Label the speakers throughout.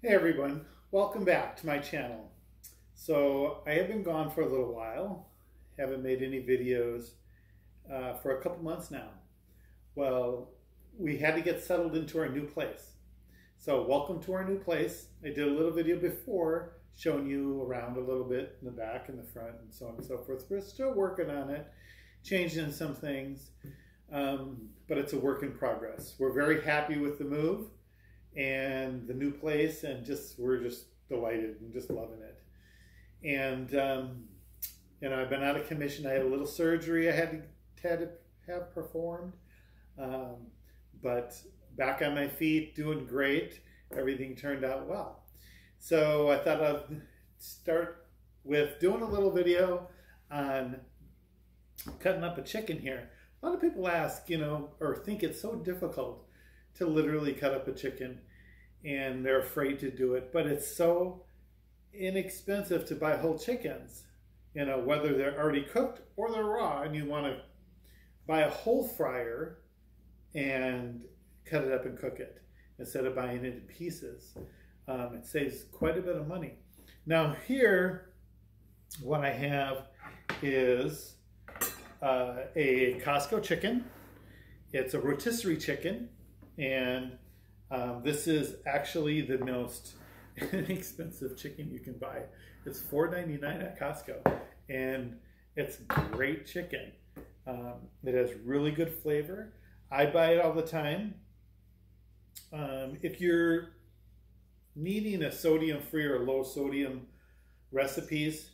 Speaker 1: Hey everyone, welcome back to my channel. So I have been gone for a little while, haven't made any videos for a couple months now. Well, we had to get settled into our new place. So welcome to our new place. I did a little video before showing you around a little bit in the back and the front and so on and so forth. We're still working on it, changing some things, but it's a work in progress. We're very happy with the move and the new place, and we're just delighted and just loving it. And you know, I've been out of commission. I had a little surgery I had to have performed, but back on my feet, doing great. Everything turned out well. So I thought I'd start with doing a little video on cutting up a chicken here. A lot of people ask, you know, or think it's so difficult to literally cut up a chicken, and they're afraid to do it, but it's so inexpensive to buy whole chickens, you know, whether they're already cooked or they're raw, and you want to buy a whole fryer and cut it up and cook it instead of buying it in pieces. It saves quite a bit of money. Now here, what I have is a Costco chicken. It's a rotisserie chicken. And this is actually the most inexpensive chicken you can buy. It's $4.99 at Costco, and it's great chicken. It has really good flavor. I buy it all the time. If you're needing a sodium-free or low-sodium recipes,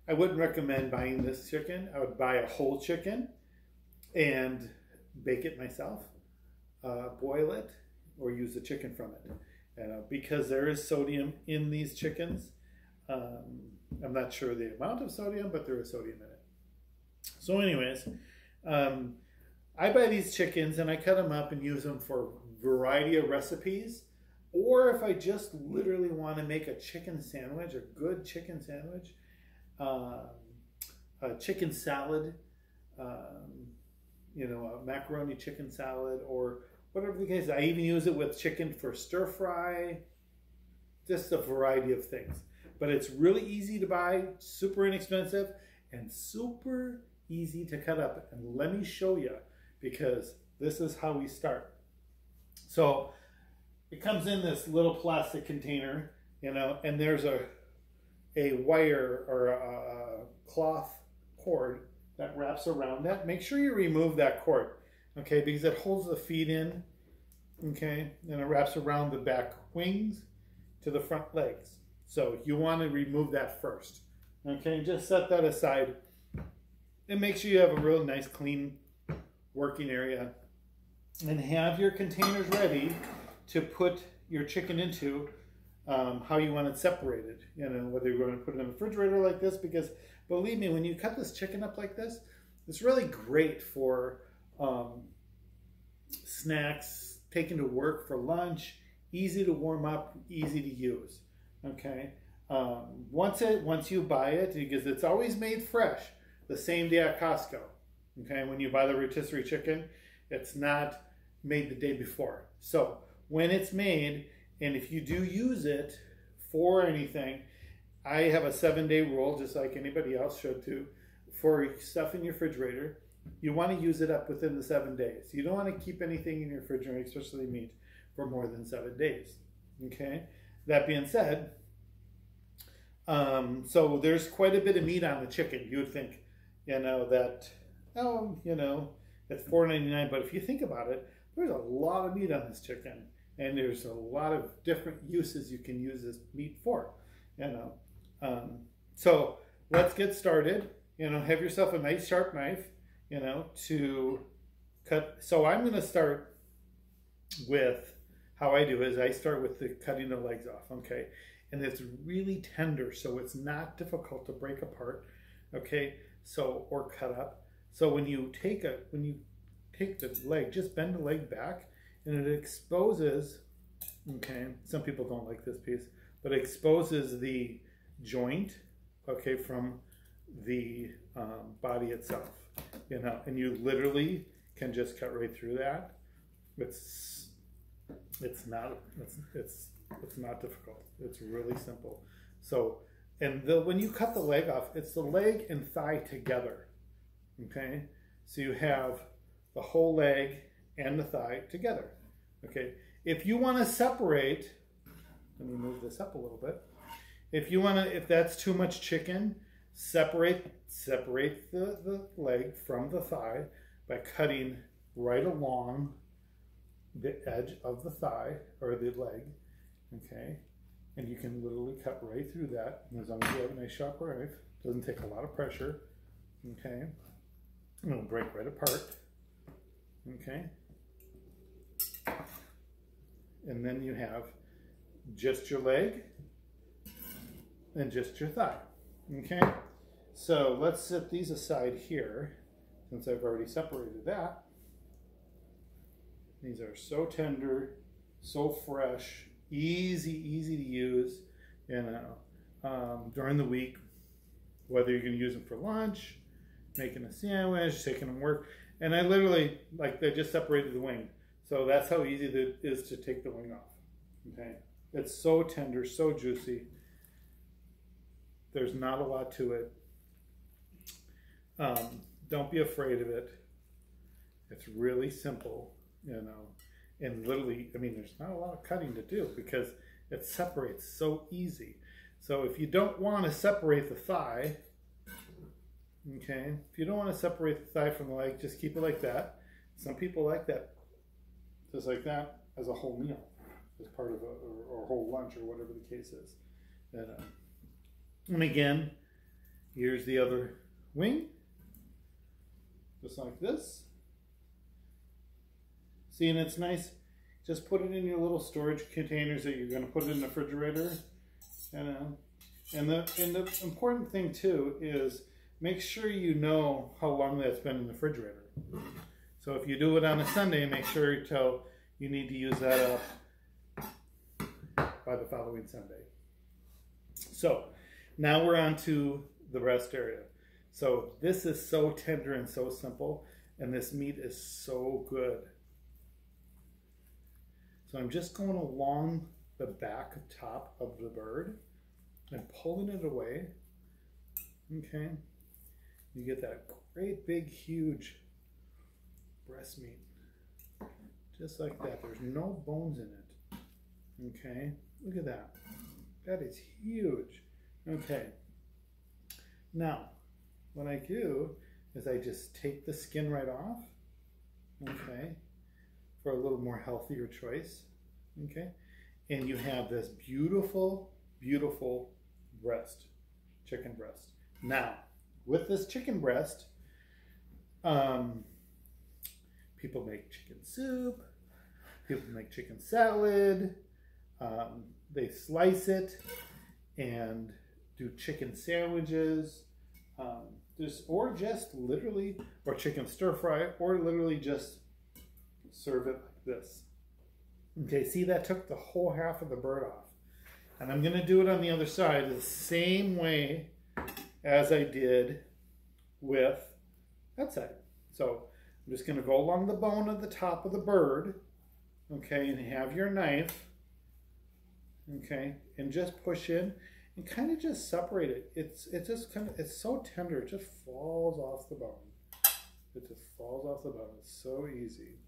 Speaker 1: I wouldn't recommend buying this chicken. I would buy a whole chicken and bake it myself. Boil it or use the chicken from it, because there is sodium in these chickens. I'm not sure the amount of sodium, but there is sodium in it. So anyways, I buy these chickens and I cut them up and use them for a variety of recipes, or if I just literally want to make a chicken sandwich, a good chicken sandwich, a chicken salad, you know, a macaroni chicken salad, or whatever the case. I even use it with chicken for stir fry, just a variety of things. But it's really easy to buy, super inexpensive, and super easy to cut up. And let me show you, because this is how we start. So it comes in this little plastic container, you know, and there's a wire or a cloth cord that wraps around that. Make sure you remove that cord, okay, because it holds the feet in, okay, and it wraps around the back wings to the front legs. So you want to remove that first, okay? Just set that aside and make sure you have a real nice, clean working area, and have your containers ready to put your chicken into. How you want it separated, you know, whether you want to put it in the refrigerator like this, because believe me, when you cut this chicken up like this, it's really great for snacks, taken to work for lunch, easy to warm up, easy to use, okay? Once you buy it, because it's always made fresh the same day at Costco, okay? When you buy the rotisserie chicken, it's not made the day before. So when it's made, and if you do use it for anything, I have a 7-day rule, just like anybody else should too, for stuff in your refrigerator. You want to use it up within the 7 days. You don't want to keep anything in your refrigerator, especially meat, for more than 7 days. Okay? That being said, so there's quite a bit of meat on the chicken. You would think, you know, that, oh, you know, it's $4.99, but if you think about it, there's a lot of meat on this chicken. And there's a lot of different uses you can use this meat for, you know. So let's get started. You know, have yourself a nice sharp knife, you know, to cut. So I'm going to start with, how I do is I start with the cutting the legs off, okay? And it's really tender, so it's not difficult to break apart, okay? So, or cut up. So when you take the leg, just bend the leg back, and it exposes, okay, some people don't like this piece, but it exposes the joint, okay, from the body itself, you know, and you literally can just cut right through that. It's It's not difficult. It's really simple. So, and when you cut the leg off, it's the leg and thigh together. Okay? So you have the whole leg and the thigh together. Okay? If you want to separate, let me move this up a little bit. If that's too much chicken, separate the leg from the thigh by cutting right along the edge of the thigh or the leg. Okay? And you can literally cut right through that. And as long as you have a nice sharp knife, it doesn't take a lot of pressure. Okay? And it'll break right apart. Okay? And then you have just your leg and just your thigh. Okay? So let's set these aside here, since I've already separated that. These are so tender, so fresh, easy to use, you know, during the week, whether you're going to use them for lunch, making a sandwich, taking them to work. And I literally, like, I just separated the wing. So that's how easy it is to take the wing off. Okay? It's so tender, so juicy. There's not a lot to it. Don't be afraid of it. It's really simple, you know. And literally, I mean, there's not a lot of cutting to do because it separates so easy. So if you don't want to separate the thigh, okay, if you don't want to separate the thigh from the leg, just keep it like that. Some people like that, just like that, as a whole meal, as part of or a whole lunch or whatever the case is. And again, here's the other wing, just like this. See, and it's nice. Just put it in your little storage containers that you're going to put it in the refrigerator. You know, and the important thing too is make sure you know how long that's been in the refrigerator. So if you do it on a Sunday, make sure you need to use that up by the following Sunday. So now we're on to the breast area. So this is so tender and so simple, and this meat is so good. So I'm just going along the back top of the bird and pulling it away. Okay. You get that great big huge breast meat. Just like that. There's no bones in it. Okay. Look at that. That is huge. Okay. Now, what I do is I just take the skin right off. Okay. For a little more healthier choice. Okay. And you have this beautiful, beautiful breast. Chicken breast. Now, with this chicken breast, people make chicken soup. People make chicken salad. They slice it and do chicken sandwiches. Or just literally, or chicken stir fry, or literally just serve it like this. Okay, see, that took the whole half of the bird off. And I'm going to do it on the other side the same way as I did with that side. So I'm just going to go along the bone at the top of the bird, okay, and have your knife, okay, and just push in and kind of just separate it. It's just kind of, it's so tender, it just falls off the bone. It just falls off the bone. It's so easy.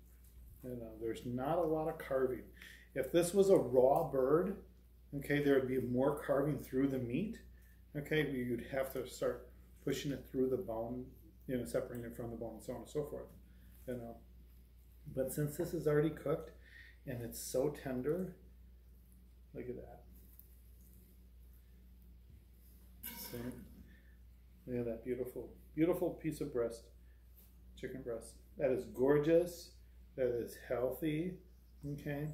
Speaker 1: You know, there's not a lot of carving. If this was a raw bird, okay, there would be more carving through the meat. Okay, you'd have to start pushing it through the bone, you know, separating it from the bone, and so on and so forth. You know, but since this is already cooked and it's so tender, look at that. See? Look at that beautiful, beautiful piece of breast, chicken breast. That is gorgeous. That is healthy. Okay.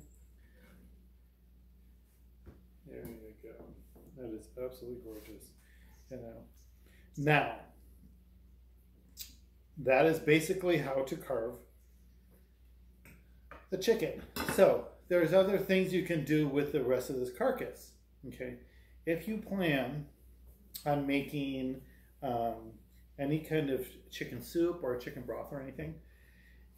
Speaker 1: There you go. That is absolutely gorgeous. You know. Now, that is basically how to carve the chicken. So there's other things you can do with the rest of this carcass. Okay. If you plan on making any kind of chicken soup or chicken broth or anything,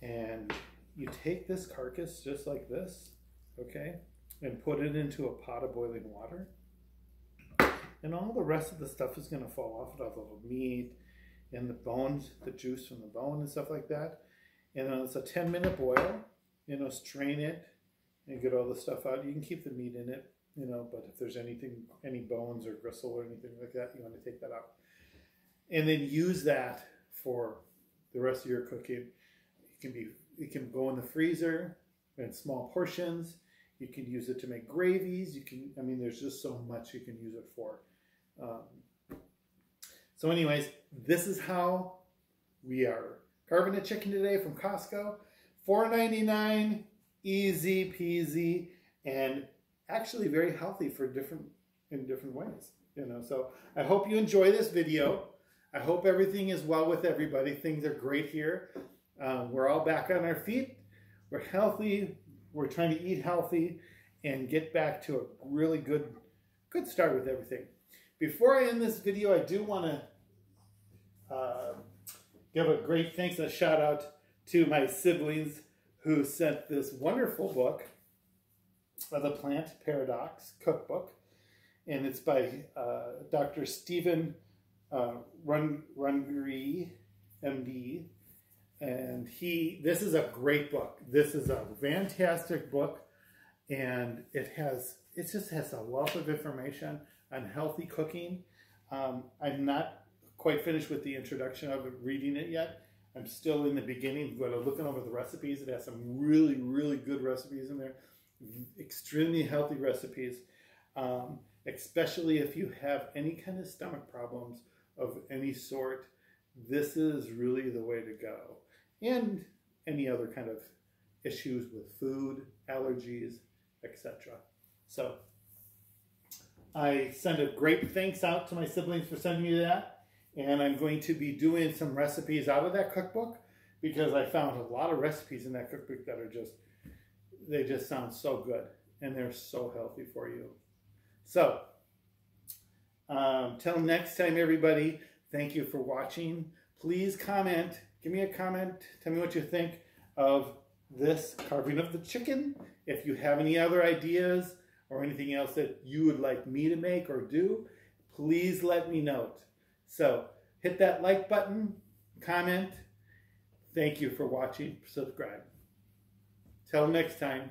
Speaker 1: and you take this carcass just like this, okay, and put it into a pot of boiling water. And all the rest of the stuff is going to fall off. All the little meat and the bones, the juice from the bone and stuff like that. And then it's a 10-minute boil. Strain it and get all the stuff out. You can keep the meat in it, but if there's any bones or gristle or anything like that, you want to take that out. And then use that for the rest of your cooking. It can go in the freezer in small portions. You can use it to make gravies. There's just so much you can use it for. So anyways, this is how we are carving a chicken today from Costco. $4.99, easy peasy, and actually very healthy in different ways. So I hope you enjoy this video. I hope everything is well with everybody. Things are great here. We're all back on our feet. We're healthy. We're trying to eat healthy and get back to a really good start with everything. Before I end this video, I do want to give a great thanks and a shout out to my siblings who sent this wonderful book, The Plant Paradox Cookbook. And it's by Dr. Stephen Rungry, MD. And this is a great book. This is a fantastic book. And it just has a wealth of information on healthy cooking. I'm not quite finished with the introduction of it, reading it yet. I'm still in the beginning, but I'm looking over the recipes. It has some really, really good recipes in there. Extremely healthy recipes, especially if you have any kind of stomach problems of any sort. This is really the way to go. And any other kind of issues with food, allergies, etc. So I send a great thanks out to my siblings for sending me that. And I'm going to be doing some recipes out of that cookbook because I found a lot of recipes in that cookbook that are they just sound so good and they're so healthy for you. So, till next time, everybody, thank you for watching. Please comment, give me a comment, tell me what you think of this carving of the chicken. If you have any other ideas or anything else that you would like me to make or do, please let me know. So hit that like button, comment. Thank you for watching, subscribe. Till next time.